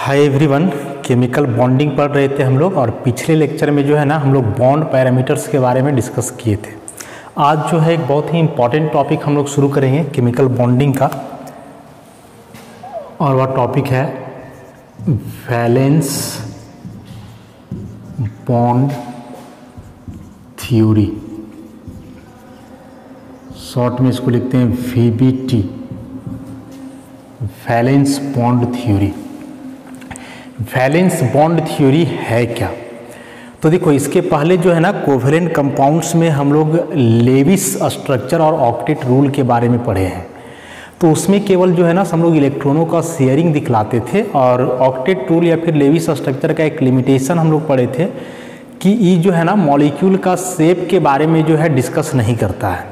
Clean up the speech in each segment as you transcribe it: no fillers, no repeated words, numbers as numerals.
Hi everyone, chemical bonding पढ़ रहे थे हम लोग और पिछले लेक्चर में जो है ना हम लोग बॉन्ड पैरामीटर्स के बारे में डिस्कस किए थे। आज जो है एक बहुत ही इम्पॉर्टेंट टॉपिक हम लोग शुरू करेंगे केमिकल बॉन्डिंग का, और वह टॉपिक है वैलेंस बॉन्ड थ्योरी। शॉर्ट में इसको लिखते हैं VBT, valence bond theory. Valence bond theory है क्या? तो देखो, इसके पहले जो है ना कोवेलेंट कंपाउंड्स में हम लोग लेविस स्ट्रक्चर और ऑक्टेट रूल के बारे में पढ़े हैं। तो उसमें केवल जो है ना हम लोग इलेक्ट्रॉनों का शेयरिंग दिखलाते थे, और ऑक्टेट रूल या फिर लेविस स्ट्रक्चर का एक लिमिटेशन हम लोग पढ़े थे कि ये जो है ना मॉलिक्यूल का शेप के बारे में जो है डिस्कस नहीं करता है।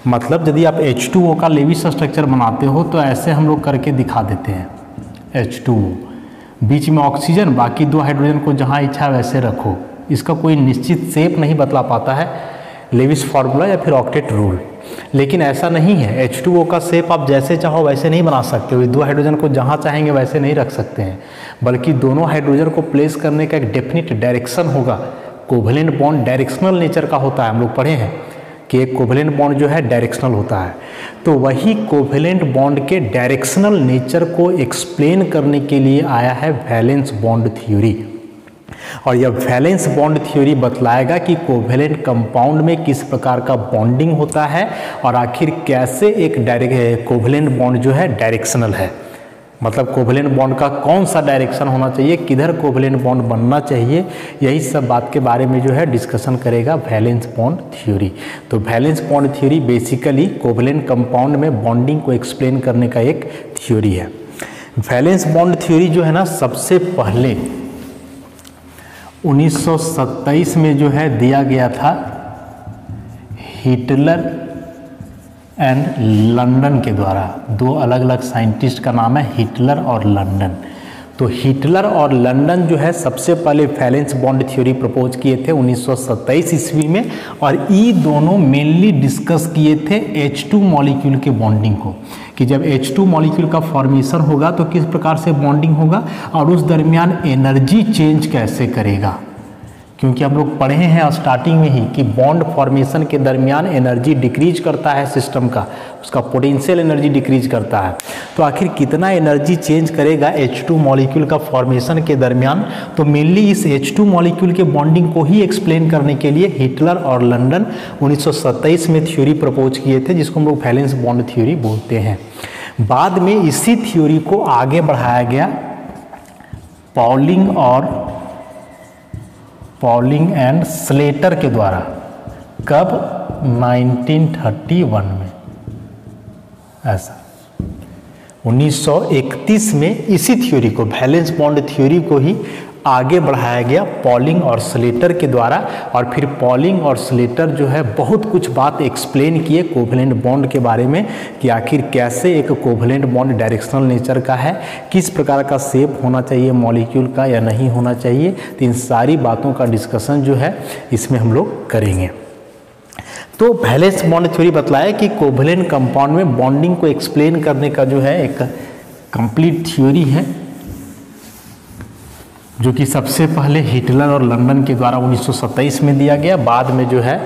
मतलब यदि आप H2O का लेविस स्ट्रक्चर बनाते हो तो ऐसे हम लोग करके दिखा देते हैं। H2O, बीच में ऑक्सीजन, बाकी दो हाइड्रोजन को जहाँ इच्छा वैसे रखो। इसका कोई निश्चित शेप नहीं बतला पाता है लेविस फार्मूला या फिर ऑक्टेट रूल। लेकिन ऐसा नहीं है, H2O का शेप आप जैसे चाहो वैसे नहीं बना सकते हो। दो हाइड्रोजन को जहाँ चाहेंगे वैसे नहीं रख सकते हैं, बल्कि दोनों हाइड्रोजन को प्लेस करने का एक डेफिनिट डायरेक्शन होगा। कोवेलेंट बॉन्ड डायरेक्शनल नेचर का होता है, हम लोग पढ़े हैं कि एक कोवेलेंट बॉन्ड जो है डायरेक्शनल होता है। तो वही कोवेलेंट बॉन्ड के डायरेक्शनल नेचर को एक्सप्लेन करने के लिए आया है वैलेंस बॉन्ड थ्योरी। और यह वैलेंस बॉन्ड थ्योरी बतलाएगा कि कोवेलेंट कंपाउंड में किस प्रकार का बॉन्डिंग होता है और आखिर कैसे एक कोवेलेंट बॉन्ड जो है डायरेक्शनल है। मतलब कोवेलेंट बॉन्ड का कौन सा डायरेक्शन होना चाहिए, किधर कोवेलेंट बॉन्ड बनना चाहिए, यही सब बात के बारे में जो है डिस्कशन करेगा वैलेंस बॉन्ड थ्योरी। तो valence bond theory basically covalent compound में बॉन्डिंग को एक्सप्लेन करने का एक थ्योरी है। वैलेंस बॉन्ड थ्योरी जो है ना सबसे पहले 1927 में जो है दिया गया था हिटलर एंड लंदन के द्वारा। दो अलग अलग साइंटिस्ट का नाम है हिटलर और लंदन। तो हिटलर और लंदन जो है सबसे पहले वैलेंस बॉन्ड थ्योरी प्रपोज किए थे 1927 ईस्वी में, और ये दोनों मेनली डिस्कस किए थे H2 मॉलिक्यूल के बॉन्डिंग को, कि जब H2 मॉलिक्यूल का फॉर्मेशन होगा तो किस प्रकार से बॉन्डिंग होगा और उस दरमियान एनर्जी चेंज कैसे करेगा। क्योंकि हम लोग पढ़े हैं स्टार्टिंग में ही कि बॉन्ड फॉर्मेशन के दरमियान एनर्जी डिक्रीज करता है सिस्टम का, उसका पोटेंशियल एनर्जी डिक्रीज करता है। तो आखिर कितना एनर्जी चेंज करेगा H2 मॉलिक्यूल का फॉर्मेशन के दरमियान। तो मेनली इस H2 मॉलिक्यूल के बॉन्डिंग को ही एक्सप्लेन करने के लिए हिटलर और लंदन 1927 में थ्योरी प्रपोज किए थे, जिसको हम लोग वैलेंस बॉन्ड थ्योरी बोलते हैं। बाद में इसी थ्योरी को आगे बढ़ाया गया पॉलिंग एंड स्लेटर के द्वारा। कब? 1931 में। ऐसा 1931 में इसी थ्योरी को, वैलेंस बॉन्ड थ्योरी को ही आगे बढ़ाया गया पॉलिंग और स्लेटर के द्वारा। और फिर पॉलिंग और स्लेटर जो है बहुत कुछ बात एक्सप्लेन किए कोवेलेंट बॉन्ड के बारे में, कि आखिर कैसे एक कोवेलेंट बॉन्ड डायरेक्शनल नेचर का है, किस प्रकार का शेप होना चाहिए मॉलिक्यूल का या नहीं होना चाहिए। तो इन सारी बातों का डिस्कशन जो है इसमें हम लोग करेंगे। तो वैलेंस बॉन्ड थ्योरी बतलाया कि कोवेलेंट कंपाउंड में बॉन्डिंग को एक्सप्लेन करने का जो है एक कंप्लीट थ्योरी है, जो कि सबसे पहले हिटलर और लंदन के द्वारा 1927 में दिया गया। बाद में जो है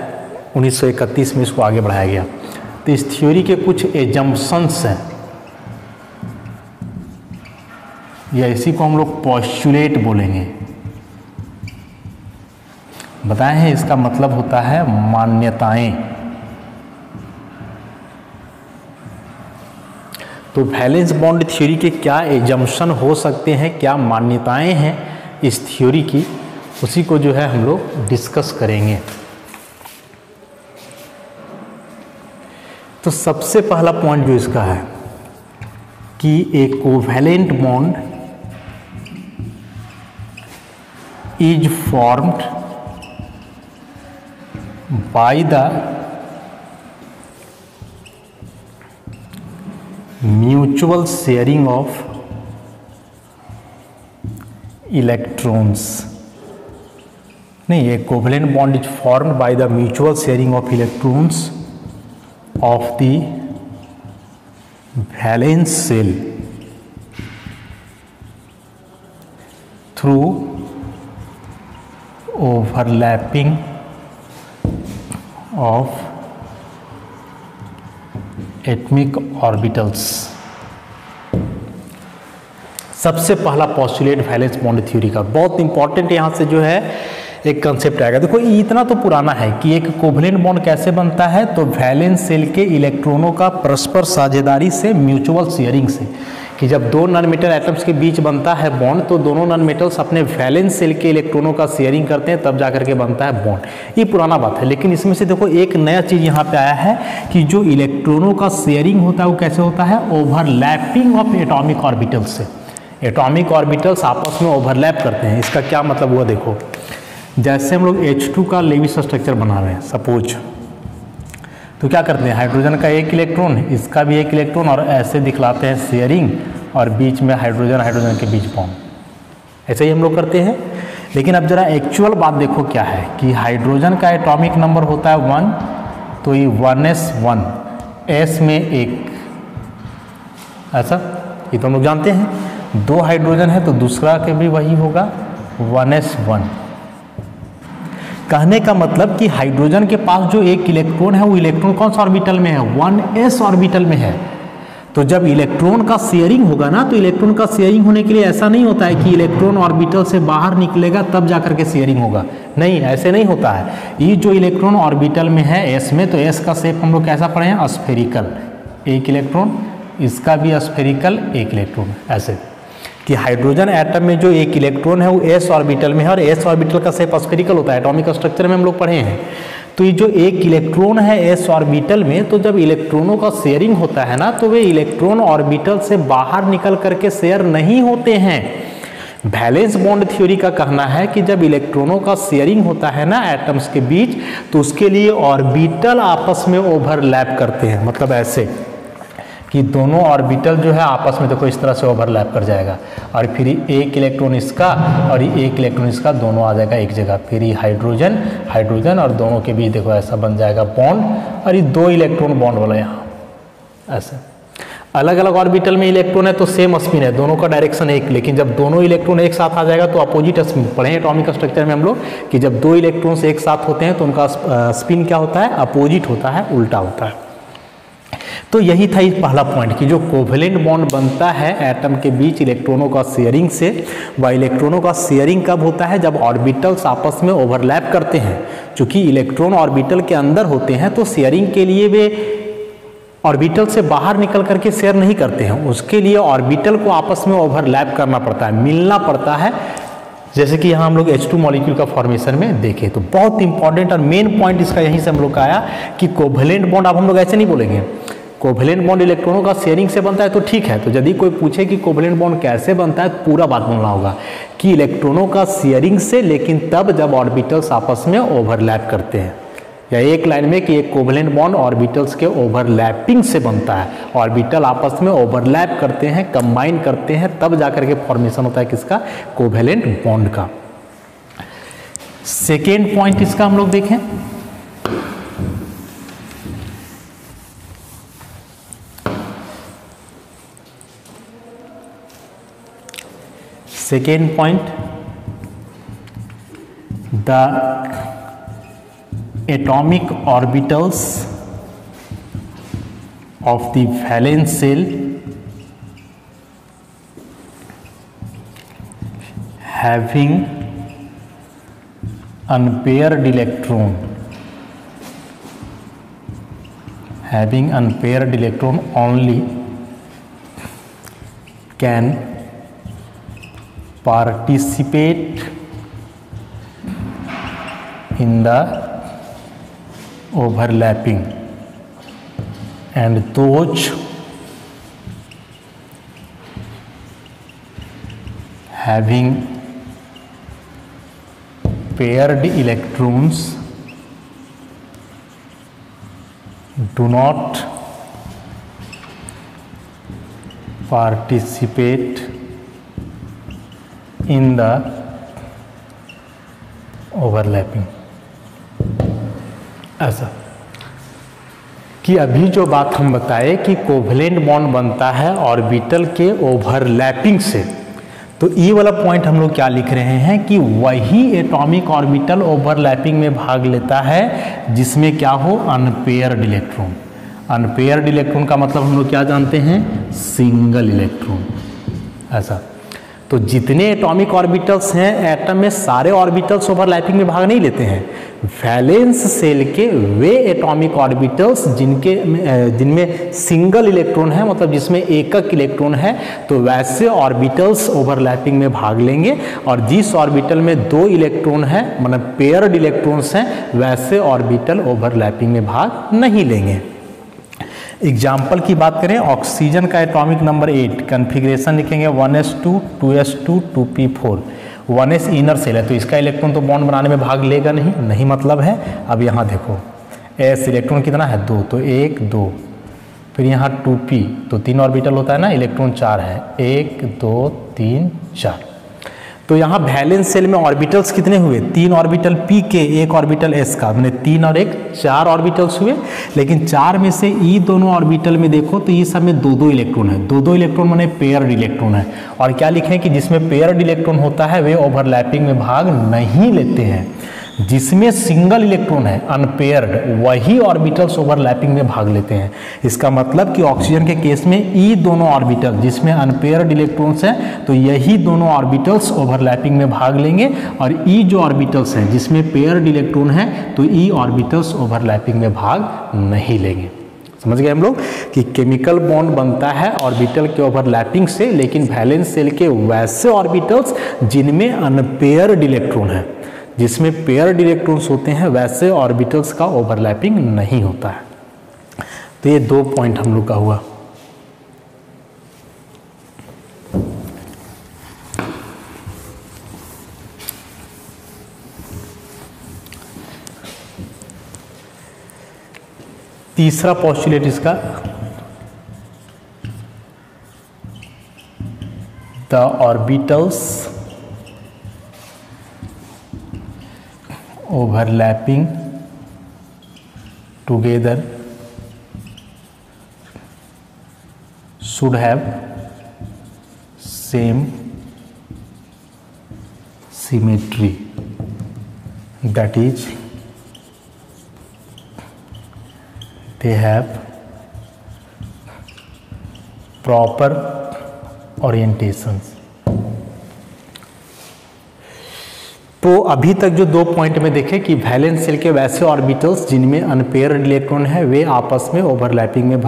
1931 में इसको आगे बढ़ाया गया। तो इस थ्योरी के कुछ एजम्पशंस हैं, या इसी को हम लोग पोस्टुलेट बोलेंगे। बताए हैं, इसका मतलब होता है मान्यताएं। तो वैलेंस बॉन्ड थ्योरी के क्या एजम्पशन हो सकते हैं, क्या मान्यताएं हैं इस थ्योरी की, उसी को जो है हम लोग डिस्कस करेंगे। तो सबसे पहला पॉइंट जो इसका है कि एक covalent bond is formed by the mutual sharing of electrons. नहीं, ये covalent bond is formed by the mutual sharing of electrons of the valence shell through overlapping of atomic orbitals. सबसे पहला पॉस्टुलेट वैलेंस बॉन्ड थ्योरी का, बहुत important यहाँ से जो है एक कंसेप्ट आएगा। देखो इतना तो पुराना है कि एक कोवलेंट बॉन्ड कैसे बनता है, तो वैलेंस शेल के इलेक्ट्रॉनों का परस्पर साझेदारी से, म्यूचुअल शेयरिंग से, कि जब दो नॉन मेटल एटम्स के बीच बनता है बॉन्ड तो दोनों नॉन मेटल्स अपने वैलेंस शेल के इलेक्ट्रॉनों का शेयरिंग करते हैं, तब जाकर के बनता है बॉन्ड। ये पुराना बात है, लेकिन इसमें से देखो एक नया चीज़ यहाँ पे आया है कि जो इलेक्ट्रॉनों का शेयरिंग होता है वो कैसे होता है, ओवरलैपिंग ऑफ एटॉमिक ऑर्बिटल्स से। एटॉमिक ऑर्बिटल्स आपस में ओवरलैप करते हैं। इसका क्या मतलब हुआ, देखो जैसे हम लोग H2 का लेविस स्ट्रक्चर बना रहे हैं सपोज, तो क्या करते हैं, हाइड्रोजन का एक इलेक्ट्रॉन, इसका भी एक इलेक्ट्रॉन, और ऐसे दिखलाते हैं शेयरिंग, और बीच में हाइड्रोजन हाइड्रोजन के बीच बॉन्ड, ऐसे ही हम लोग करते हैं। लेकिन अब जरा एक्चुअल बात देखो क्या है कि हाइड्रोजन का एटॉमिक नंबर होता है 1, तो ये 1s1, s में एक, ऐसा ये तो हम लोग जानते हैं। दो हाइड्रोजन है तो दूसरा के भी वही होगा 1s1। कहने का मतलब कि हाइड्रोजन के पास जो एक इलेक्ट्रॉन है वो इलेक्ट्रॉन कौन सा ऑर्बिटल में है, 1s ऑर्बिटल में है। तो जब इलेक्ट्रॉन का शेयरिंग होगा ना, तो इलेक्ट्रॉन का शेयरिंग होने के लिए ऐसा नहीं होता है कि इलेक्ट्रॉन ऑर्बिटल से बाहर निकलेगा तब जाकर के शेयरिंग होगा, नहीं, ऐसे नहीं होता है। ये जो इलेक्ट्रॉन ऑर्बिटल में है s में, तो s का शेप हम लोग कैसा पढ़े हैं, स्फेरिकल, एक इलेक्ट्रॉन, इसका भी स्फेरिकल, एक इलेक्ट्रॉन, ऐसे कि हाइड्रोजन एटम में जो एक इलेक्ट्रॉन है वो s ऑर्बिटल में है, और s ऑर्बिटल का शेप स्फेरिकल होता है, एटॉमिक स्ट्रक्चर में हम लोग पढ़े हैं। तो ये जो एक इलेक्ट्रॉन है s ऑर्बिटल में, तो जब इलेक्ट्रॉनों का शेयरिंग होता है ना, तो वे इलेक्ट्रॉन ऑर्बिटल से बाहर निकल करके शेयर नहीं होते हैं। वैलेंस बॉन्ड थ्योरी का कहना है कि जब इलेक्ट्रॉनों का शेयरिंग होता है ना एटम्स के बीच, तो उसके लिए ऑर्बिटल आपस में ओवरलैप करते हैं, मतलब ऐसे कि दोनों ऑर्बिटल जो है आपस में देखो इस तरह से ओवरलैप कर जाएगा, और फिर एक इलेक्ट्रॉन इसका और एक इलेक्ट्रॉन इसका, दोनों आ जाएगा एक जगह, फिर ये हाइड्रोजन हाइड्रोजन, और दोनों के बीच देखो ऐसा बन जाएगा बॉन्ड, और ये दो इलेक्ट्रॉन बॉन्ड वाला यहाँ ऐसे। अलग अलग ऑर्बिटल में इलेक्ट्रॉन है तो सेम स्पिन है, दोनों का डायरेक्शन एक, लेकिन जब दोनों इलेक्ट्रॉन एक साथ आ जाएगा तो अपोजिट स्पिन। पढ़े एटॉमिक स्ट्रक्चर में हम लोग कि जब दो इलेक्ट्रॉन्स एक साथ होते हैं तो उनका स्पिन क्या होता है, अपोजिट होता है, उल्टा होता है। तो यही था इस पहला पॉइंट कि जो कोवेलेंट बॉन्ड बनता है एटम के बीच इलेक्ट्रॉनों का शेयरिंग से, वह इलेक्ट्रॉनों का शेयरिंग कब होता है, जब ऑर्बिटल्स आपस में ओवरलैप करते हैं। चूंकि इलेक्ट्रॉन ऑर्बिटल के अंदर होते हैं तो शेयरिंग के लिए वे ऑर्बिटल से बाहर निकल करके शेयर नहीं करते हैं, उसके लिए ऑर्बिटल को आपस में ओवरलैप करना पड़ता है, मिलना पड़ता है, जैसे कि यहाँ हम लोग H2 मॉलिक्यूल का फॉर्मेशन में देखें। तो बहुत इंपॉर्टेंट और मेन पॉइंट इसका यहीं से हम लोग का आया कि कोवेलेंट बॉन्ड, अब हम लोग ऐसे नहीं बोलेंगे कोवेलेंट बॉन्ड इलेक्ट्रॉनों का शेयरिंग से बनता है तो ठीक है, तो यदि कोई पूछे कि कोवेलेंट बॉन्ड कैसे बनता है तो पूरा बात बोलना होगा कि इलेक्ट्रॉनों का शेयरिंग से, लेकिन तब जब ऑर्बिटल्स आपस में ओवरलैप करते हैं, या एक लाइन में कि एक कोवेलेंट बॉन्ड ऑर्बिटल्स के ओवरलैपिंग से बनता है, ऑर्बिटल आपस में ओवरलैप करते हैं, कंबाइन करते हैं, तब जाकर के फॉर्मेशन होता है किसका, कोवेलेंट बॉन्ड का। सेकेंड पॉइंट इसका हम लोग देखें, second point, the atomic orbitals of the valence shell having unpaired electron only can participate in the overlapping, and those having paired electrons do not participate in the overlapping। ऐसा कि अभी जो बात हम बताए कि कोवेलेंट बॉन्ड बनता है ऑर्बिटल के ओवरलैपिंग से, तो ई वाला पॉइंट हम लोग क्या लिख रहे हैं कि वही एटॉमिक ऑर्बिटल ओवरलैपिंग में भाग लेता है जिसमें क्या हो, अनपेयर्ड इलेक्ट्रॉन। अनपेयर्ड इलेक्ट्रॉन का मतलब हम लोग क्या जानते हैं, सिंगल इलेक्ट्रॉन। ऐसा तो जितने एटॉमिक ऑर्बिटल्स हैं एटम में, सारे ऑर्बिटल्स ओवरलैपिंग में भाग नहीं लेते हैं। वैलेंस शेल के वे एटॉमिक ऑर्बिटल्स जिनमें सिंगल इलेक्ट्रॉन है, मतलब जिसमें एकक इलेक्ट्रॉन है, तो वैसे ऑर्बिटल्स ओवरलैपिंग में भाग लेंगे। और जिस ऑर्बिटल में 2 इलेक्ट्रॉन है, मतलब पेयर्ड इलेक्ट्रॉन्स हैं, वैसे ऑर्बिटल ओवरलैपिंग में भाग नहीं लेंगे। एग्जाम्पल की बात करें, ऑक्सीजन का एटॉमिक नंबर 8, कन्फिग्रेशन लिखेंगे 1s2 2s2 2p4। 1s inner cell है तो इसका इलेक्ट्रॉन तो बॉन्ड बनाने में भाग लेगा नहीं मतलब है। अब यहाँ देखो s इलेक्ट्रॉन कितना है, 2, तो 1 2, फिर यहाँ 2p तो 3 ऑर्बिटल होता है ना, इलेक्ट्रॉन 4 है, 1 2 3 4। तो यहाँ वैलेंस शेल में ऑर्बिटल्स कितने हुए, 3 ऑर्बिटल p के, 1 ऑर्बिटल s का, मैंने 3 और 1 4 ऑर्बिटल्स हुए। लेकिन 4 में से ई दोनों ऑर्बिटल में देखो तो ये सब में 2-2 इलेक्ट्रॉन है। 2-2 इलेक्ट्रॉन माने पेयर्ड इलेक्ट्रॉन है। और क्या लिखें कि जिसमें पेयर्ड इलेक्ट्रॉन होता है वे ओवरलैपिंग में भाग नहीं लेते हैं। जिसमें सिंगल इलेक्ट्रॉन है, अनपेयर्ड, वही ऑर्बिटल्स ओवरलैपिंग में भाग लेते हैं। इसका मतलब कि ऑक्सीजन के केस में ई दोनों ऑर्बिटल जिसमें अनपेयर्ड इलेक्ट्रॉन्स हैं तो यही दोनों ऑर्बिटल्स ओवरलैपिंग में भाग लेंगे। और ई जो ऑर्बिटल्स हैं जिसमें पेयर्ड इलेक्ट्रॉन है तो ई ऑर्बिटल्स ओवरलैपिंग में भाग नहीं लेंगे। समझ गए हम लोग कि केमिकल बॉन्ड बनता है ऑर्बिटल के ओवरलैपिंग से, लेकिन वैलेंस शेल के वैसे ऑर्बिटल्स जिनमें अनपेयर्ड इलेक्ट्रॉन है, जिसमें पेयर्ड इलेक्ट्रॉन्स होते हैं, वैसे ऑर्बिटल्स का ओवरलैपिंग नहीं होता है। तो ये 2 पॉइंट हम लोग का हुआ। तीसरा पोस्टुलेट इसका, the orbitals overlapping together should have same symmetry, that is they have proper orientations। तो अभी तक जो 2 पॉइंट में देखे कि वैलेंस शेल के वैसे ऑर्बिटल्स जिनमें अनपेयर्ड इलेक्ट्रॉन है वे आपस में ओवरलैपिंग में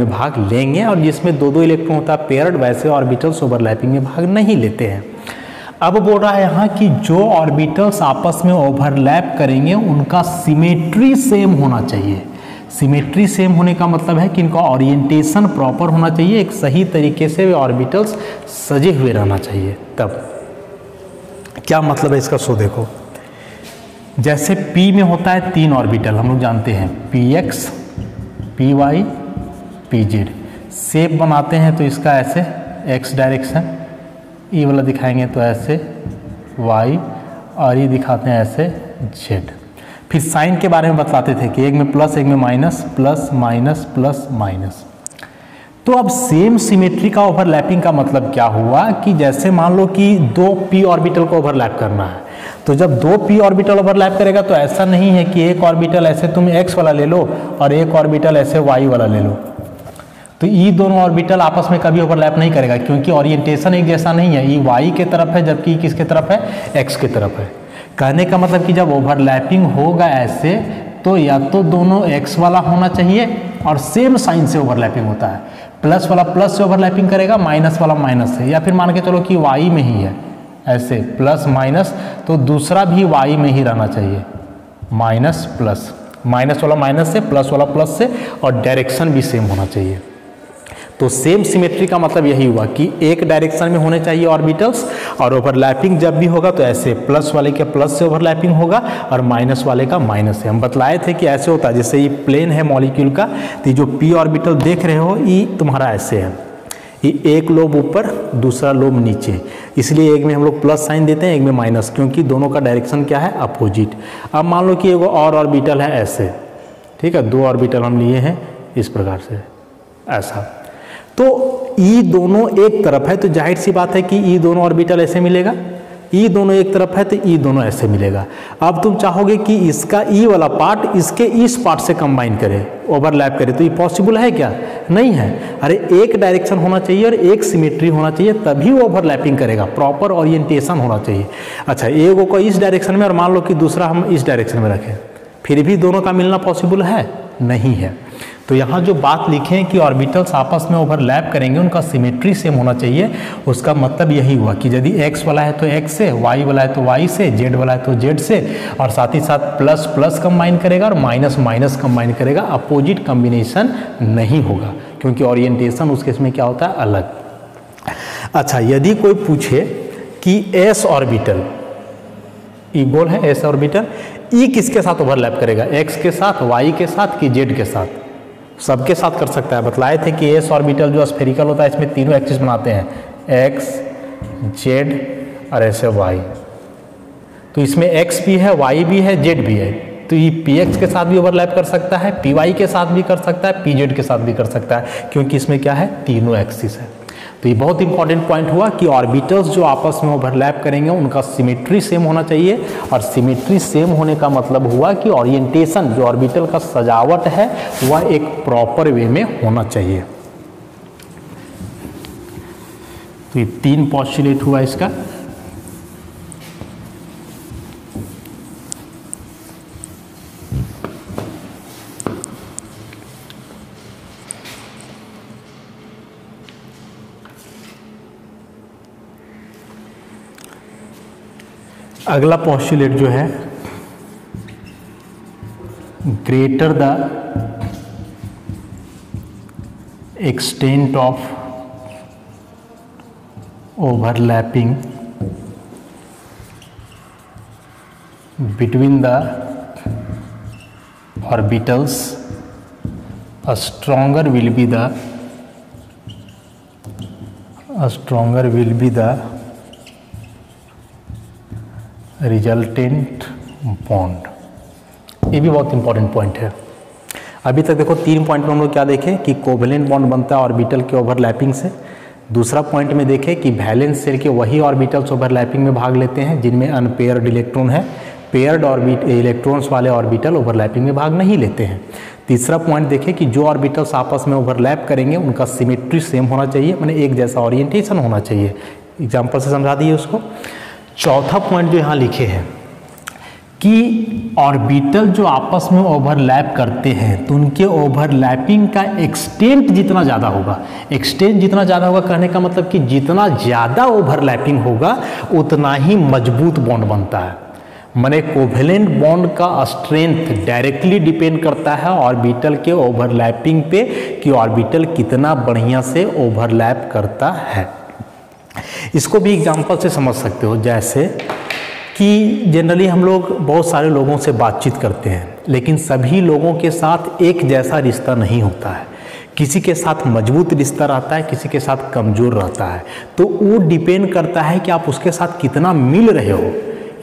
भाग लेंगे, और जिसमें 2-2 इलेक्ट्रॉन होता है पेयर्ड, वैसे ऑर्बिटल्स ओवरलैपिंग में भाग नहीं लेते हैं। अब बोल रहा है यहाँ कि जो ऑर्बिटल्स आपस में ओवरलैप करेंगे उनका सिमेट्री सेम होना चाहिए। सिमेट्री सेम होने का मतलब है कि इनका ओरिएंटेशन प्रॉपर होना चाहिए, एक सही तरीके से वे ऑर्बिटल्स सजे हुए रहना चाहिए। तब क्या मतलब है इसका, सो देखो, जैसे p में होता है 3 ऑर्बिटल, हम लोग जानते हैं px, py, pz। शेप बनाते हैं तो इसका ऐसे x डायरेक्शन, ई वाला दिखाएंगे तो ऐसे y, और ये दिखाते हैं ऐसे z। फिर साइन के बारे में बताते थे कि एक में प्लस, एक में minus, plus minus plus minus. तो अब सेम सिमेट्री का ओवरलैपिंग का मतलब क्या हुआ कि जैसे मान लो कि 2 p ऑर्बिटल को ओवरलैप करना है, तो जब 2 p ऑर्बिटल ओवरलैप करेगा तो ऐसा नहीं है कि एक ऑर्बिटल ऐसे तुम x वाला ले लो और एक ऑर्बिटल ऐसे y वाला ले लो, तो ये दोनों ऑर्बिटल आपस में कभी ओवरलैप नहीं करेगा, क्योंकि ओरिएंटेशन एक जैसा नहीं है। ये y के तरफ है जबकि किसके तरफ है, x के तरफ है। कहने का मतलब कि जब ओवरलैपिंग होगा ऐसे तो या तो दोनों x वाला होना चाहिए और सेम साइन से ओवरलैपिंग होता है, प्लस वाला प्लस से ओवरलैपिंग करेगा, माइनस वाला माइनस से, या फिर मान के चलो कि y में ही है ऐसे प्लस माइनस, तो दूसरा भी y में ही रहना चाहिए, माइनस प्लस, माइनस वाला माइनस से, प्लस वाला प्लस से, और डायरेक्शन भी सेम होना चाहिए। तो सेम सिमेट्री का मतलब यही हुआ कि एक डायरेक्शन में होने चाहिए ऑर्बिटल्स, और ओवरलैपिंग जब भी होगा तो ऐसे प्लस वाले के प्लस से ओवरलैपिंग होगा और माइनस वाले का माइनस से। हम बतलाए थे कि ऐसे होता है, जैसे ये प्लेन है मॉलिक्यूल का, तो जो p ऑर्बिटल देख रहे हो ये तुम्हारा ऐसे है, ये एक लोब ऊपर दूसरा लोब नीचे, इसलिए एक में हम लोग प्लस साइन देते हैं, एक में माइनस, क्योंकि दोनों का डायरेक्शन क्या है, अपोजिट। अब मान लो कि एगो और ऑर्बिटल है ऐसे, ठीक है, 2 ऑर्बिटल हम लिए हैं इस प्रकार से ऐसा, तो ई दोनों एक तरफ है तो जाहिर सी बात है कि ई दोनों ऑर्बिटल ऐसे मिलेगा, ई दोनों एक तरफ है तो ई दोनों ऐसे मिलेगा। अब तुम चाहोगे कि इसका ई वाला पार्ट इसके इस पार्ट से कंबाइन करे, ओवरलैप करे, तो ये पॉसिबल है क्या? नहीं है। अरे एक डायरेक्शन होना चाहिए और एक सिमेट्री होना चाहिए, तभी वो ओवरलैपिंग करेगा, प्रॉपर ओरिएंटेशन होना चाहिए। अच्छा, एक को इस डायरेक्शन में और मान लो कि दूसरा हम इस डायरेक्शन में रखें, फिर भी दोनों का मिलना पॉसिबल है? नहीं है। तो यहाँ जो बात लिखे हैं कि ऑर्बिटल्स आपस में ओवरलैप करेंगे, उनका सिमेट्री सेम होना चाहिए, उसका मतलब यही हुआ कि यदि x वाला है तो x से, y वाला है तो y से, z वाला है तो z से, और साथ ही साथ प्लस प्लस कंबाइन करेगा और माइनस माइनस कंबाइन करेगा, अपोजिट कॉम्बिनेशन नहीं होगा, क्योंकि ओरिएंटेशन उस केस में क्या होता है? अलग। अच्छा, यदि कोई पूछे कि s ऑर्बिटल, ई बोल है s ऑर्बिटल, ई किसके साथ ओवरलैप करेगा? x के साथ, y के साथ कि z के साथ? सबके साथ कर सकता है। बतलाए थे कि एस ऑर्बिटल जो स्फेरिकल होता है इसमें तीनों एक्सिस बनाते हैं, एक्स, जेड और ऐसे वाई। तो इसमें एक्स भी है, वाई भी है, जेड भी है, तो ये पी एक्स के साथ भी ओवरलैप कर सकता है, पी वाई के साथ भी कर सकता है, पी जेड के साथ भी कर सकता है, क्योंकि इसमें क्या है? तीनों एक्सिस है। तो ये बहुत इंपॉर्टेंट पॉइंट हुआ कि ऑर्बिटल्स जो आपस में ओवरलैप करेंगे उनका सिमेट्री सेम होना चाहिए, और सिमेट्री सेम होने का मतलब हुआ कि ओरिएंटेशन जो ऑर्बिटल का सजावट है वह एक प्रॉपर वे में होना चाहिए। तो ये 3 पोस्टुलेट हुआ इसका। अगला पोस्टुलेट जो है, greater the extent of overlapping between the orbitals, stronger will be the resultant bond. ये भी बहुत इंपॉर्टेंट पॉइंट है। अभी तक देखो 3 पॉइंट में हम लोग क्या देखे कि कोवेलेंट बॉन्ड बनता है ऑर्बिटल के ओवरलैपिंग से। दूसरा पॉइंट में देखे कि वैलेंस शेल के वही ऑर्बिटल्स ओवरलैपिंग में भाग लेते हैं जिनमें अनपेयर्ड इलेक्ट्रॉन है, पेयर्ड इलेक्ट्रॉन्स वाले ऑर्बिटल ओवरलैपिंग में भाग नहीं लेते हैं। तीसरा पॉइंट देखे कि जो ऑर्बिटल्स आपस में ओवरलैप करेंगे उनका सिमेट्री सेम होना चाहिए, माने एक जैसा ओरिएंटेशन होना चाहिए। एग्जाम्पल से समझा दिए उसको। चौथा पॉइंट जो यहाँ लिखे हैं कि ऑर्बिटल जो आपस में ओवरलैप करते हैं तो उनके ओवरलैपिंग का एक्सटेंट जितना ज़्यादा होगा, एक्सटेंट जितना ज़्यादा होगा कहने का मतलब कि जितना ज़्यादा ओवरलैपिंग होगा उतना ही मजबूत बॉन्ड बनता है। माने कोवेलेंट बॉन्ड का स्ट्रेंथ डायरेक्टली डिपेंड करता है ऑर्बिटल के ओवरलैपिंग पे कि ऑर्बिटल कितना बढ़िया से ओवरलैप करता है। इसको भी एग्जांपल से समझ सकते हो, जैसे कि जनरली हम लोग बहुत सारे लोगों से बातचीत करते हैं, लेकिन सभी लोगों के साथ एक जैसा रिश्ता नहीं होता है। किसी के साथ मजबूत रिश्ता रहता है, किसी के साथ कमज़ोर रहता है। तो वो डिपेंड करता है कि आप उसके साथ कितना मिल रहे हो।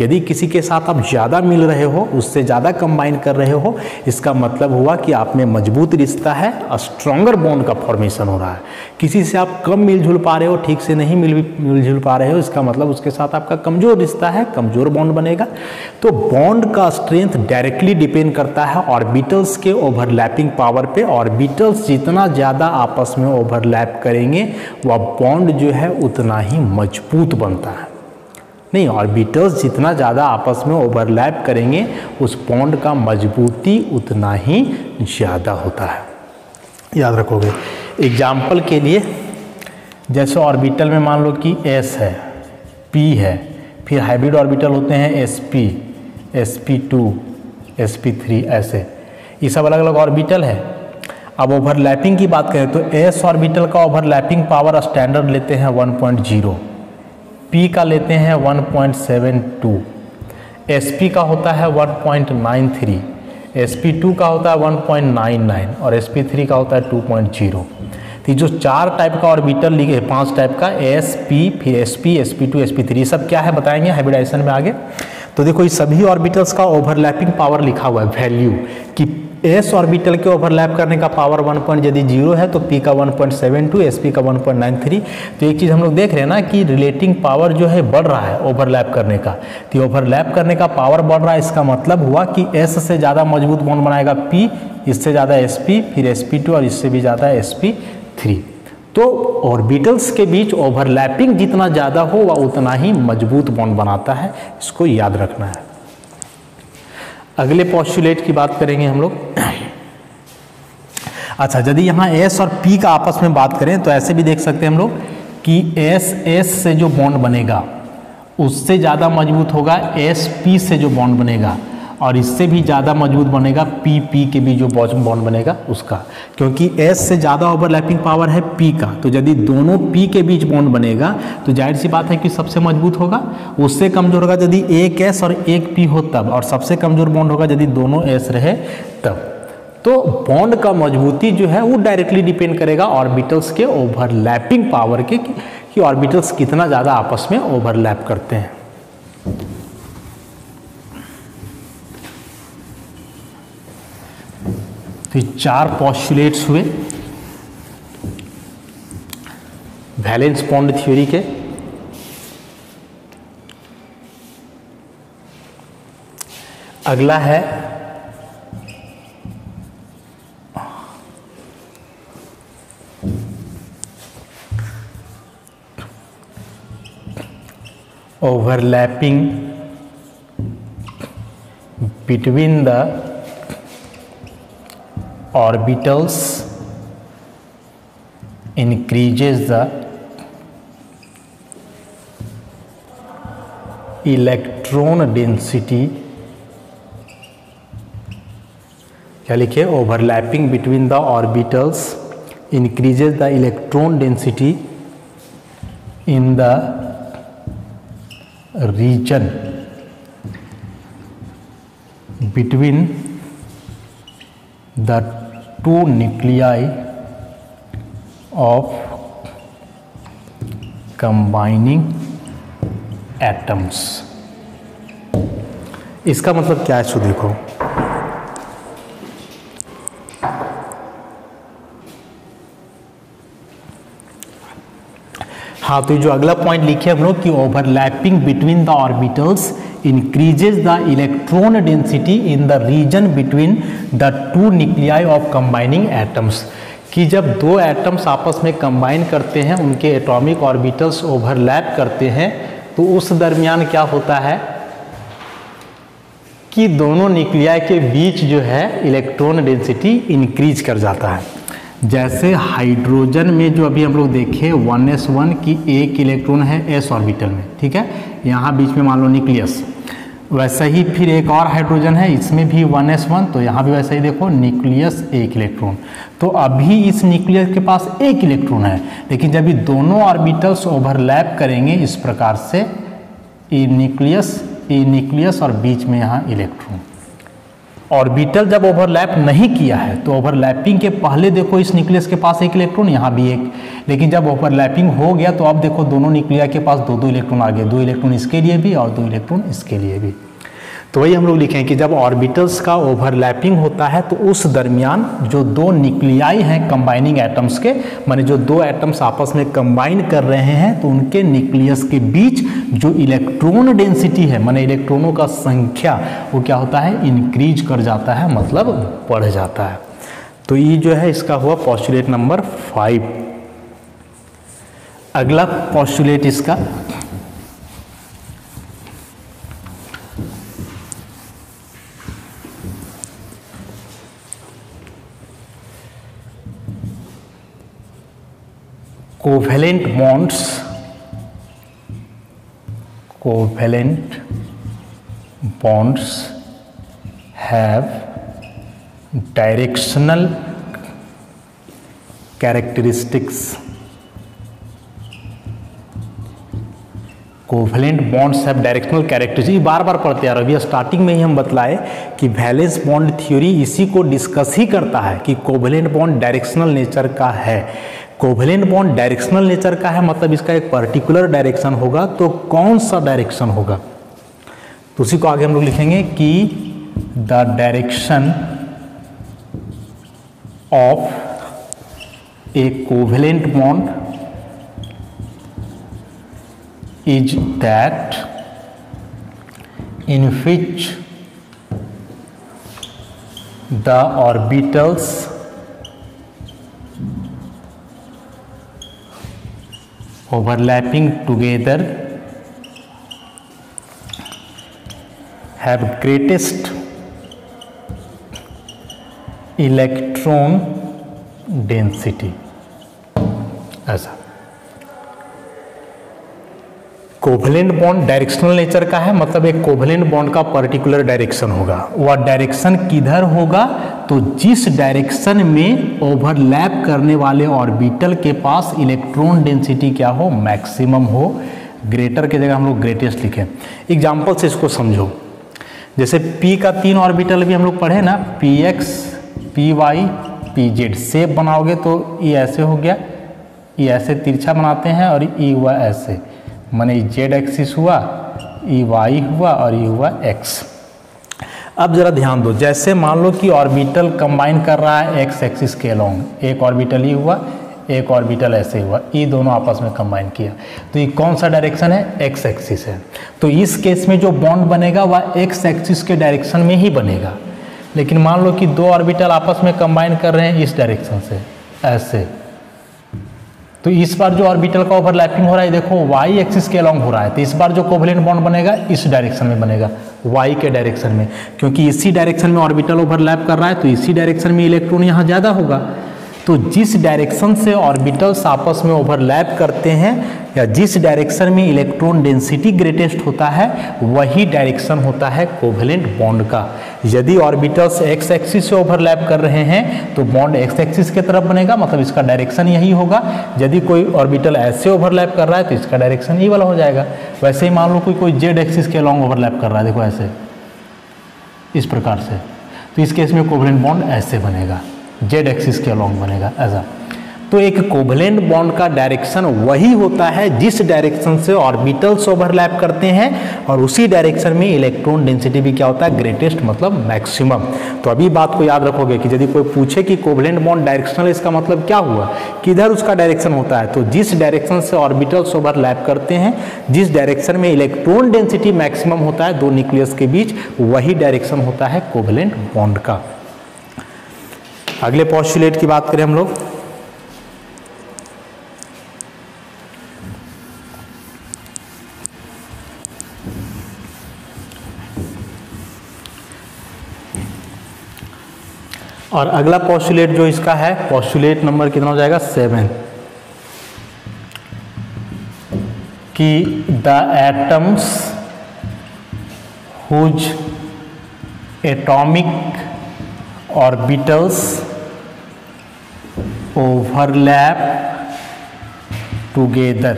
यदि किसी के साथ आप ज़्यादा मिल रहे हो, उससे ज़्यादा कंबाइन कर रहे हो, इसका मतलब हुआ कि आप में मजबूत रिश्ता है, स्ट्रॉन्गर बॉन्ड का फॉर्मेशन हो रहा है। किसी से आप कम मिलजुल पा रहे हो, ठीक से नहीं मिलजुल पा रहे हो, इसका मतलब उसके साथ आपका कमज़ोर रिश्ता है, कमज़ोर बॉन्ड बनेगा। तो बॉन्ड का स्ट्रेंथ डायरेक्टली डिपेंड करता है ऑर्बिटल्स के ओवरलैपिंग पावर पे। ऑर्बिटल्स जितना ज़्यादा आपस में ओवरलैप करेंगे वह बॉन्ड जो है उतना ही मजबूत बनता है। नहीं, ऑर्बिटल्स जितना ज़्यादा आपस में ओवरलैप करेंगे उस बॉन्ड का मजबूती उतना ही ज़्यादा होता है। याद रखोगे। एग्जाम्पल के लिए जैसे ऑर्बिटल में मान लो कि s है, p है, फिर हाइब्रिड ऑर्बिटल होते हैं sp, sp2, sp3, ऐसे ये सब अलग अलग ऑर्बिटल है। अब ओवरलैपिंग की बात करें तो s ऑर्बिटल का ओवरलैपिंग पावर स्टैंडर्ड लेते हैं 1.0, p का लेते हैं 1.72, sp का होता है 1.93, sp2 का होता है 1.99 और sp3 का होता है 2.0। तो जो 4 टाइप का ऑर्बिटल लिखे, 5 टाइप का sp, फिर sp, sp2, sp3, ये सब क्या है बताएंगे हाइब्रिडाइजेशन में आगे। तो देखो ये सभी ऑर्बिटल्स का ओवरलैपिंग पावर लिखा हुआ है वैल्यू कि s ऑर्बिटल के ओवरलैप करने का पावर 1 यदि 0 है तो p का 1.72, sp का 1.93। तो एक चीज़ हम लोग देख रहे हैं ना कि रिलेटिंग पावर जो है बढ़ रहा है ओवरलैप करने का। तो ओवरलैप करने का पावर बढ़ रहा है, इसका मतलब हुआ कि s से ज़्यादा मजबूत बॉन्ड बनाएगा p, इससे ज़्यादा sp, फिर sp2 और इससे भी ज़्यादा sp3। तो ऑर्बिटल्स के बीच ओवरलैपिंग जितना ज़्यादा हो वह उतना ही मजबूत बॉन्ड बनाता है, इसको याद रखना है। अगले पोस्टुलेट की बात करेंगे हम लोग। अच्छा, यदि यहाँ S और P का आपस में बात करें तो ऐसे भी देख सकते हैं हम लोग कि S से जो बॉन्ड बनेगा उससे ज़्यादा मजबूत होगा S P से जो बॉन्ड बनेगा, और इससे भी ज़्यादा मजबूत बनेगा P के भी जो बॉन्ड बनेगा उसका, क्योंकि S से ज़्यादा ओवरलैपिंग पावर है P का। तो यदि दोनों P के बीच बॉन्ड बनेगा तो जाहिर सी बात है कि सबसे मजबूत होगा। उससे कमज़ोर होगा यदि एक S और एक P हो तब, और सबसे कमज़ोर बॉन्ड होगा यदि दोनों S रहे तब। तो बॉन्ड का मजबूती जो है वो डायरेक्टली डिपेंड करेगा ऑर्बिटल्स के ओवरलैपिंग पावर के, कि ऑर्बिटल्स कितना ज़्यादा आपस में ओवरलैप करते हैं। तो 4 पोस्टुलेट्स हुए वैलेंस बॉन्ड थ्योरी के। अगला है overlapping between the orbitals increases the electron density। क्या लिखे? overlapping between the orbitals increases the electron density in the region between the two nuclei of combining atoms। इसका मतलब क्या है? सो देखो, हाँ, तो जो अगला पॉइंट लिखे हम लोग कि overlapping between the orbitals increases the electron density in the region between the two nuclei of combining atoms, कि जब दो एटम्स आपस में कंबाइन करते हैं, उनके एटॉमिक ऑर्बिटल्स ओवरलैप करते हैं, तो उस दरमियान क्या होता है कि दोनों न्यूक्लियाई के बीच जो है इलेक्ट्रॉन डेंसिटी इंक्रीज कर जाता है। जैसे हाइड्रोजन में जो अभी हम लोग देखे 1s1 की एक इलेक्ट्रॉन है s ऑर्बिटल में, ठीक है, यहाँ बीच में मान लो न्यूक्लियस। वैसा ही फिर एक और हाइड्रोजन है, इसमें भी 1s1, तो यहाँ भी वैसा ही देखो न्यूक्लियस एक इलेक्ट्रॉन। तो अभी इस न्यूक्लियस के पास एक इलेक्ट्रॉन है, लेकिन जब ये दोनों ऑर्बिटल्स ओवरलैप करेंगे इस प्रकार से, ये न्यूक्लियस और बीच में यहाँ इलेक्ट्रॉन। ऑर्बिटल जब ओवरलैप नहीं किया है तो ओवरलैपिंग के पहले देखो इस न्यूक्लियस के पास एक इलेक्ट्रॉन, यहाँ भी एक, लेकिन जब ओवरलैपिंग हो गया तो अब देखो दोनों न्यूक्लिया के पास दो इलेक्ट्रॉन आ गए, 2 इलेक्ट्रॉन इसके लिए भी और 2 इलेक्ट्रॉन इसके लिए भी। तो वही हम लोग लिखें कि जब ऑर्बिटल्स का ओवरलैपिंग होता है तो उस दरमियान जो दो न्यूक्लियाई हैं कंबाइनिंग एटम्स के, माने जो दो एटम्स आपस में कंबाइन कर रहे हैं, तो उनके न्यूक्लियस के बीच जो इलेक्ट्रॉन डेंसिटी है, माने इलेक्ट्रॉनों का संख्या, वो क्या होता है? इंक्रीज कर जाता है, मतलब बढ़ जाता है। तो ये जो है इसका हुआ पोस्टुलेट नंबर 5। अगला पोस्टुलेट इसका covalent bonds have directional characteristics। Covalent bonds have directional characteristics, बार बार पढ़ते हैं। अभी स्टार्टिंग में ही हम बतलाए कि वैलेंस बॉन्ड थ्योरी इसी को डिस्कस ही करता है कि कोवेलेंट बॉन्ड डायरेक्शनल नेचर का है। कोवेलेंट बॉन्ड डायरेक्शनल नेचर का है, मतलब इसका एक पर्टिकुलर डायरेक्शन होगा। तो कौन सा डायरेक्शन होगा? तो उसी को आगे हम लोग लिखेंगे कि the direction of A covalent bond is that in which the orbitals overlapping together have greatest electron density। ऐसा कोवेलेंट बॉन्ड डायरेक्शनल नेचर का है, मतलब एक कोवेलेंट बॉन्ड का पर्टिकुलर डायरेक्शन होगा। वह डायरेक्शन किधर होगा, तो जिस डायरेक्शन में ओवरलैप करने वाले ऑर्बिटल के पास इलेक्ट्रॉन डेंसिटी क्या हो, मैक्सिमम हो। ग्रेटर की जगह हम लोग ग्रेटेस्ट लिखें। एग्जाम्पल से इसको समझो, जैसे P का 3 ऑर्बिटल भी हम लोग पढ़े ना, PX, PY, PZ। शेप बनाओगे तो ये ऐसे हो गया, ये ऐसे तिरछा बनाते हैं, और ये हुआ ऐसे, माने Z एक्सिस हुआ, ये Y हुआ, और ये हुआ X। अब जरा ध्यान दो, जैसे मान लो कि ऑर्बिटल कंबाइन कर रहा है X एक्सिस के अलोंग, एक ऑर्बिटल ही हुआ, एक ऑर्बिटल ऐसे हुआ, ये दोनों आपस में कंबाइन किया, तो ये कौन सा डायरेक्शन है, X एक्सिस है। तो इस केस में जो बॉन्ड बनेगा वह X एक्सिस के डायरेक्शन में ही बनेगा। लेकिन मान लो कि 2 ऑर्बिटल आपस में कंबाइन कर रहे हैं इस डायरेक्शन से, ऐसे, तो इस बार जो ऑर्बिटल का ओवरलैपिंग हो रहा है, देखो y एक्सिस के अलोंग हो रहा है, तो इस बार जो कोवेलेंट बॉन्ड बनेगा इस डायरेक्शन में बनेगा, y के डायरेक्शन में, क्योंकि इसी डायरेक्शन में ऑर्बिटल ओवरलैप कर रहा है, तो इसी डायरेक्शन में इलेक्ट्रॉन यहाँ ज़्यादा होगा। तो जिस डायरेक्शन से ऑर्बिटल्स आपस में ओवरलैप करते हैं या जिस डायरेक्शन में इलेक्ट्रॉन डेंसिटी ग्रेटेस्ट होता है, वही डायरेक्शन होता है कोवेलेंट बॉन्ड का। यदि ऑर्बिटल्स x एक्सिस से ओवरलैप कर रहे हैं तो बॉन्ड x एक्सिस की तरफ बनेगा, मतलब इसका डायरेक्शन यही होगा। यदि कोई ऑर्बिटल ऐसे ओवरलैप कर रहा है तो इसका डायरेक्शन ये वाला हो जाएगा। वैसे ही मान लो कोई z एक्सिस के लॉन्ग ओवरलैप कर रहा है, देखो ऐसे, इस प्रकार से, तो इस केस में कोवेलेंट बॉन्ड ऐसे बनेगा, Z एक्सिस के अलोंग बनेगा ऐसा। तो एक कोवेलेंट बॉन्ड का डायरेक्शन वही होता है जिस डायरेक्शन से ऑर्बिटल्स ओवरलैप करते हैं, और उसी डायरेक्शन में इलेक्ट्रॉन डेंसिटी भी क्या होता है, ग्रेटेस्ट, मतलब मैक्सिमम। तो अभी बात को याद रखोगे कि यदि कोई पूछे कि कोवेलेंट बॉन्ड डायरेक्शनल, इसका मतलब क्या हुआ, किधर उसका डायरेक्शन होता है, तो जिस डायरेक्शन से ऑर्बिटल्स ओवरलैप करते हैं, जिस डायरेक्शन में इलेक्ट्रॉन डेंसिटी मैक्सिमम होता है 2 न्यूक्लियस के बीच, वही डायरेक्शन होता है कोवेलेंट बॉन्ड का। अगले पोस्टुलेट की बात करें हम लोग, और अगला पोस्टुलेट जो इसका है, पोस्टुलेट नंबर कितना हो जाएगा, 7, कि the atoms whose atomic orbitals overlap together,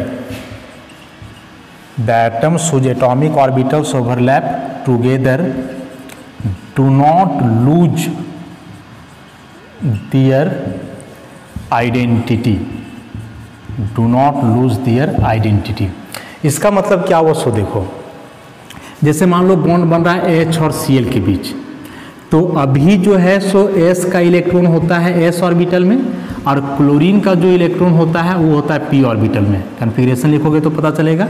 the atoms whose atomic orbitals overlap together do not lose their identity, do not lose their identity। इसका मतलब क्या हुआ, सो देखो, जैसे मान लो बॉन्ड बन रहा है H और Cl के बीच, तो अभी जो है सो S का इलेक्ट्रॉन होता है S ऑर्बिटल में, और क्लोरीन का जो इलेक्ट्रॉन होता है वो होता है P ऑर्बिटल में। कन्फिग्रेशन लिखोगे तो पता चलेगा।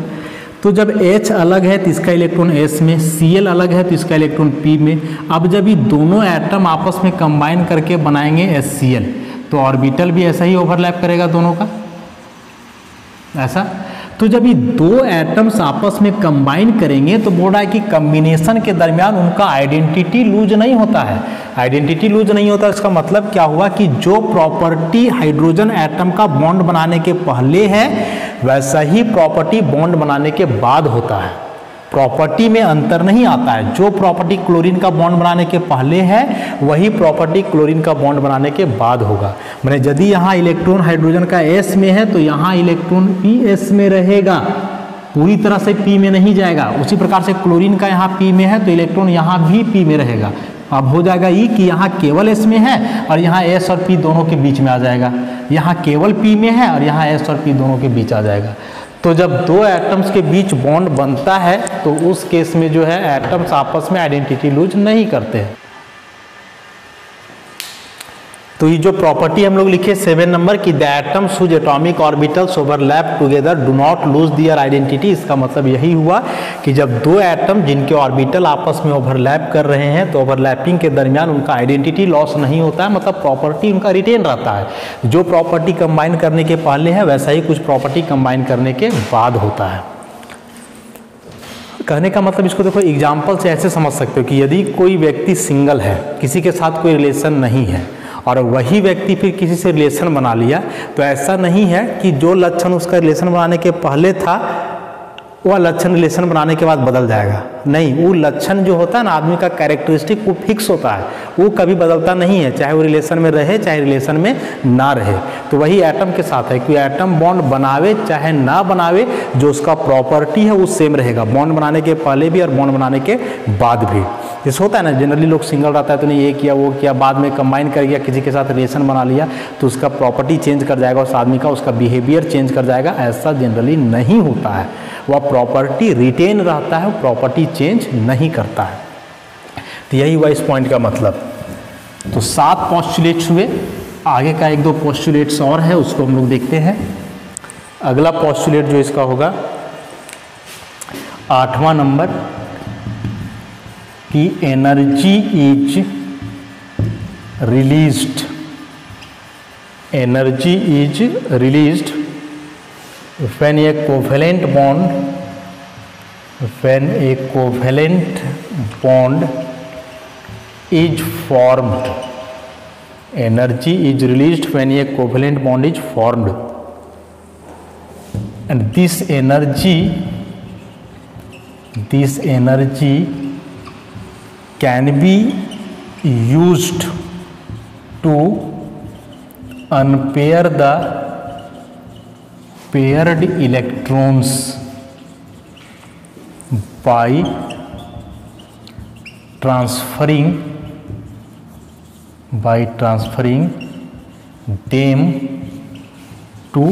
तो जब H अलग है तो इसका इलेक्ट्रॉन S में, Cl अलग है तो इसका इलेक्ट्रॉन P में। अब जब ये दोनों एटम आपस में कंबाइन करके बनाएंगे HCl, तो ऑर्बिटल भी ऐसा ही ओवरलैप करेगा दोनों का, ऐसा। तो जब ये 2 एटम्स आपस में कंबाइन करेंगे तो बोल रहा है कि कॉम्बिनेशन के दरमियान उनका आइडेंटिटी लूज नहीं होता है। आइडेंटिटी लूज नहीं होता, इसका मतलब क्या हुआ कि जो प्रॉपर्टी हाइड्रोजन एटम का बॉन्ड बनाने के पहले है, वैसा ही प्रॉपर्टी बॉन्ड बनाने के बाद होता है। प्रॉपर्टी में अंतर नहीं आता है। जो प्रॉपर्टी क्लोरीन का बॉन्ड बनाने के पहले है, वही प्रॉपर्टी क्लोरीन का बॉन्ड बनाने के बाद होगा। माने यदि यहाँ इलेक्ट्रॉन हाइड्रोजन का S में है तो यहाँ इलेक्ट्रॉन PS में रहेगा, पूरी तरह से P में नहीं जाएगा। उसी प्रकार से क्लोरीन का यहाँ P में है तो इलेक्ट्रॉन यहाँ भी P में रहेगा। अब हो जाएगा ये कि यहाँ केवल S में है और यहाँ S और P दोनों के बीच में आ जाएगा। यहाँ केवल P में है और यहाँ S और P दोनों के बीच आ जाएगा। तो जब 2 एटम्स के बीच बॉन्ड बनता है तो उस केस में जो है एटम्स आपस में आइडेंटिटी लूज नहीं करते हैं। तो ये जो प्रॉपर्टी हम लोग लिखे 7 नंबर की the atoms whose atomic orbitals overlap together do not lose their identity, इसका मतलब यही हुआ कि जब दो एटम जिनके ऑर्बिटल आपस में ओवरलैप कर रहे हैं तो ओवरलैपिंग के दरमियान उनका आइडेंटिटी लॉस नहीं होता है, मतलब प्रॉपर्टी उनका रिटेन रहता है। जो प्रॉपर्टी कंबाइन करने के पहले है वैसा ही कुछ प्रॉपर्टी कंबाइन करने के बाद होता है। कहने का मतलब इसको देखो एग्जाम्पल से ऐसे समझ सकते हो कि यदि कोई व्यक्ति सिंगल है, किसी के साथ कोई रिलेशन नहीं है और वही व्यक्ति फिर किसी से रिलेशन बना लिया, तो ऐसा नहीं है कि जो लक्षण उसका रिलेशन बनाने के पहले था वह लक्षण रिलेशन बनाने के बाद बदल जाएगा। नहीं, वो लक्षण जो होता है ना आदमी का कैरेक्टरिस्टिक वो फिक्स होता है, वो कभी बदलता नहीं है, चाहे वो रिलेशन में रहे चाहे रिलेशन में ना रहे। तो वही एटम के साथ है कि एटम बॉन्ड बनावे चाहे ना बनावे, जो उसका प्रॉपर्टी है वो सेम रहेगा, बॉन्ड बनाने के पहले भी और बॉन्ड बनाने के बाद भी। जैसे होता है ना जनरली लोग सिंगल रहता है तो नहीं ये किया वो किया, बाद में कंबाइन कर गया किसी के साथ रिलेशन बना लिया तो उसका प्रॉपर्टी चेंज कर जाएगा, उस आदमी का उसका बिहेवियर चेंज कर जाएगा। ऐसा जनरली नहीं होता है, वह प्रॉपर्टी रिटेन रहता है, प्रॉपर्टी चेंज नहीं करता है। तो यही हुआ इस पॉइंट का मतलब। तो 7 पोस्टुलेट्स हुए, आगे का 1-2 पोस्टुलेट्स और है उसको हम लोग देखते हैं। अगला पोस्टुलेट जो इसका होगा 8वां नंबर कि energy is released, energy is released when a covalent bond is formed, energy is released when a covalent bond is formed, and this energy can be used to unpair the paired electrons by transferring them to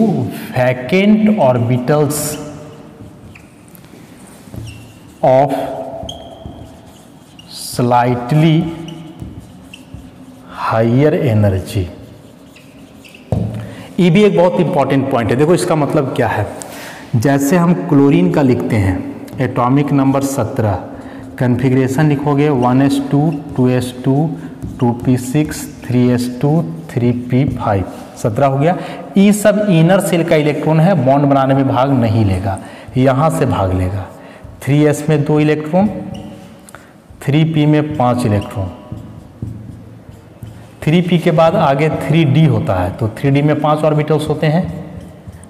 vacant orbitals of slightly higher energy। ये भी एक बहुत important point है। देखो इसका मतलब क्या है, जैसे हम क्लोरीन का लिखते हैं एटॉमिक नंबर 17, कन्फिग्रेशन लिखोगे 1s2 2s2 2p6 3s2 3p5, 17 हो गया। ये सब इनर सेल का इलेक्ट्रॉन है, बॉन्ड बनाने में भाग नहीं लेगा, यहाँ से भाग लेगा। 3s में 2 इलेक्ट्रॉन, 3p में 5 इलेक्ट्रॉन, 3p के बाद आगे 3d होता है, तो 3d में 5 ऑर्बिटल्स होते हैं,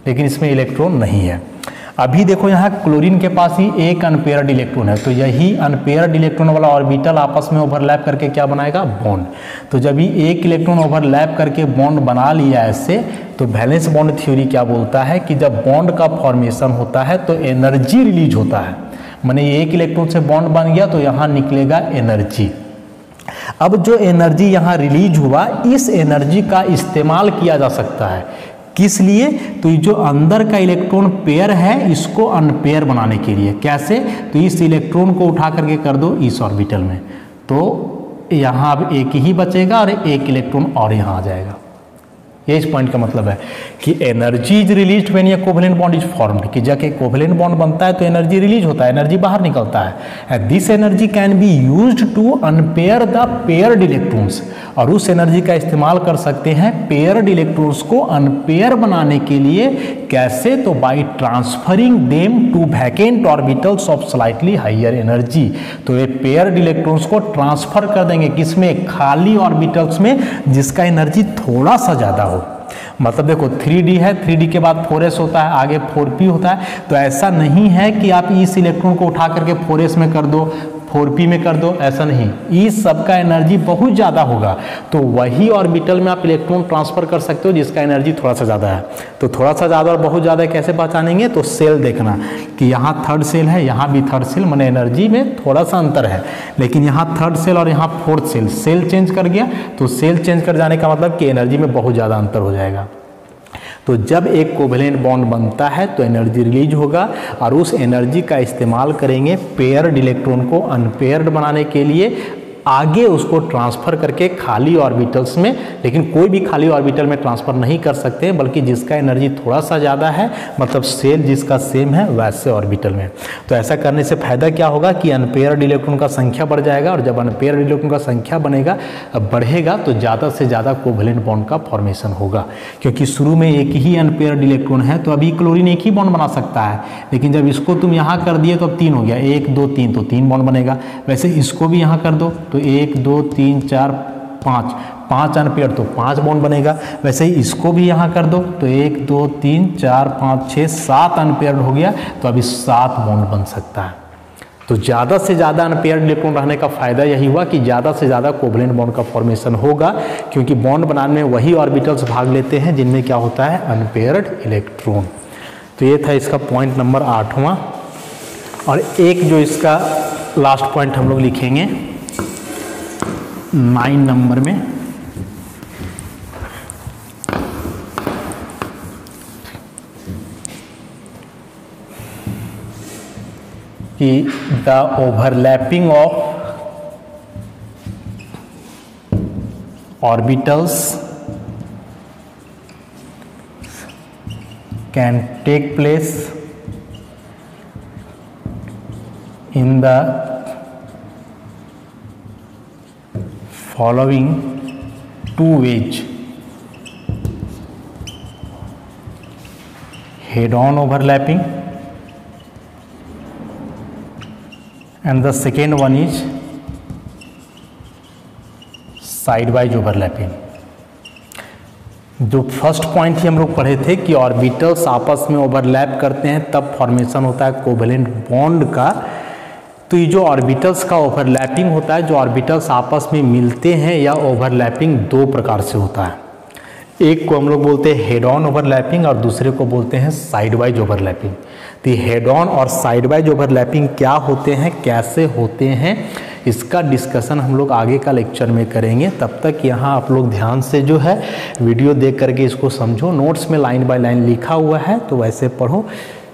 लेकिन इसमें इलेक्ट्रॉन नहीं है। अभी देखो यहाँ क्लोरीन के पास ही एक अनपेयर्ड इलेक्ट्रॉन है, तो यही अनपेयर्ड इलेक्ट्रॉन वाला ऑर्बिटल आपस में ओवरलैप करके क्या बनाएगा, बॉन्ड। तो जब ये एक इलेक्ट्रॉन ओवरलैप करके बॉन्ड बना लिया ऐसे, तो वैलेंस बॉन्ड थ्योरी क्या बोलता है कि जब बॉन्ड का फॉर्मेशन होता है तो एनर्जी रिलीज होता है, माने एक इलेक्ट्रॉन से बॉन्ड बन गया तो यहाँ निकलेगा एनर्जी। अब जो एनर्जी यहाँ रिलीज हुआ, इस एनर्जी का इस्तेमाल किया जा सकता है, किस लिए, तो ये जो अंदर का इलेक्ट्रॉन पेयर है इसको अनपेयर बनाने के लिए। कैसे, तो इस इलेक्ट्रॉन को उठा करके कर दो इस ऑर्बिटल में, तो यहाँ अब एक ही बचेगा और एक इलेक्ट्रॉन और यहाँ आ जाएगा। ये इस पॉइंट का मतलब है कि energy is release when A covalent bond is formed, कि जब एक कोवेलेंट बॉन्ड बनता है तो एनर्जी रिलीज होता है, एनर्जी बाहर निकलता है। And this energy can be used to unpair the paired electrons, और उस एनर्जी का इस्तेमाल कर सकते हैं पेयर्ड इलेक्ट्रॉन्स को अनपेयर बनाने के लिए। कैसे, तो by transferring them to vacant orbitals of slightly higher energy. तो ये पेयर्ड इलेक्ट्रॉन्स को ट्रांसफर कर देंगे किसमें, खाली ऑर्बिटल्स में जिसका एनर्जी थोड़ा सा ज़्यादा हो। मतलब देखो 3d है, 3d के बाद 4s होता है, आगे 4p होता है, तो ऐसा नहीं है कि आप इस इलेक्ट्रॉन को उठा करके 4s में कर दो 4p में कर दो, ऐसा नहीं, इस सब का एनर्जी बहुत ज़्यादा होगा। तो वही ऑर्बिटल में आप इलेक्ट्रॉन ट्रांसफर कर सकते हो जिसका एनर्जी थोड़ा सा ज़्यादा है। तो थोड़ा सा ज़्यादा और बहुत ज़्यादा कैसे पहचानेंगे, तो सेल देखना कि यहाँ थर्ड सेल है, यहाँ भी थर्ड सेल, माने एनर्जी में थोड़ा सा अंतर है, लेकिन यहाँ थर्ड सेल और यहाँ फोर्थ सेल, सेल चेंज कर गया, तो सेल चेंज कर जाने का मतलब कि एनर्जी में बहुत ज़्यादा अंतर हो जाएगा। तो जब एक कोवेलेंट बॉन्ड बनता है तो एनर्जी रिलीज होगा, और उस एनर्जी का इस्तेमाल करेंगे पेयर्ड इलेक्ट्रॉन को अनपेयर्ड बनाने के लिए, आगे उसको ट्रांसफ़र करके खाली ऑर्बिटल्स में, लेकिन कोई भी खाली ऑर्बिटल में ट्रांसफ़र नहीं कर सकते, बल्कि जिसका एनर्जी थोड़ा सा ज़्यादा है, मतलब सेल जिसका सेम है वैसे ऑर्बिटल में। तो ऐसा करने से फ़ायदा क्या होगा कि अनपेयर्ड इलेक्ट्रॉन का संख्या बढ़ जाएगा, और जब अनपेयर्ड इलेक्ट्रॉन का संख्या बढ़ेगा तो ज़्यादा से ज़्यादा कोवेलेंट बॉन्ड का फॉर्मेशन होगा, क्योंकि शुरू में एक ही अनपेयर्ड इलेक्ट्रॉन है, तो अभी क्लोरीन एक ही बॉन्ड बना सकता है, लेकिन जब इसको तुम यहाँ कर दिए तो अब 3 हो गया, 1 2 3, तो 3 बॉन्ड बनेगा। वैसे इसको भी यहाँ कर दो तो 1 2 3 4 5 अनपेयर, तो 5 बॉन्ड बनेगा। वैसे ही इसको भी यहाँ कर दो तो 1 2 3 4 5 6 7 अनपेयर हो गया, तो अभी 7 बॉन्ड बन सकता है। तो ज़्यादा से ज़्यादा अनपेयर्ड इलेक्ट्रॉन रहने का फ़ायदा यही हुआ कि ज़्यादा से ज़्यादा कोवेलेंट बॉन्ड का फॉर्मेशन होगा, क्योंकि बॉन्ड बनाने में वही ऑर्बिटल्स भाग लेते हैं जिनमें क्या होता है, अनपेयर्ड इलेक्ट्रॉन। तो ये था इसका पॉइंट नंबर 8वां। और एक जो इसका लास्ट पॉइंट हम लोग लिखेंगे 9 नंबर में, कि the overlapping of orbitals can take place in the following 2 ways: head-on overlapping, and the second one is side-wise overlapping। जो फर्स्ट पॉइंट ही हम लोग पढ़े थे कि ऑर्बिटल्स आपस में ओवरलैप करते हैं तब फॉर्मेशन होता है कोवेलेंट बॉन्ड का। तो ये जो ऑर्बिटल्स का ओवरलैपिंग होता है, जो ऑर्बिटल्स आपस में मिलते हैं, या ओवरलैपिंग 2 प्रकार से होता है। एक को हम लोग बोलते हैं हेड ऑन ओवरलैपिंग और दूसरे को बोलते हैं साइड वाइज ओवरलैपिंग। तो हेड ऑन और साइड वाइज ओवरलैपिंग क्या होते हैं, कैसे होते हैं, इसका डिस्कशन हम लोग आगे का लेक्चर में करेंगे। तब तक यहाँ आप लोग ध्यान से जो है वीडियो देख करके इसको समझो। नोट्स में लाइन बाय लाइन लिखा हुआ है, तो वैसे पढ़ो,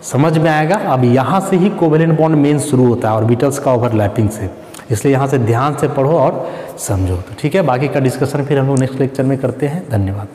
समझ में आएगा। अब यहाँ से ही कोवेलेंट बॉन्ड मेन शुरू होता है ऑर्बिटल्स का ओवरलैपिंग से, इसलिए यहाँ से ध्यान से पढ़ो और समझो। तो ठीक है, बाकी का डिस्कशन फिर हम लोग नेक्स्ट लेक्चर में करते हैं। धन्यवाद।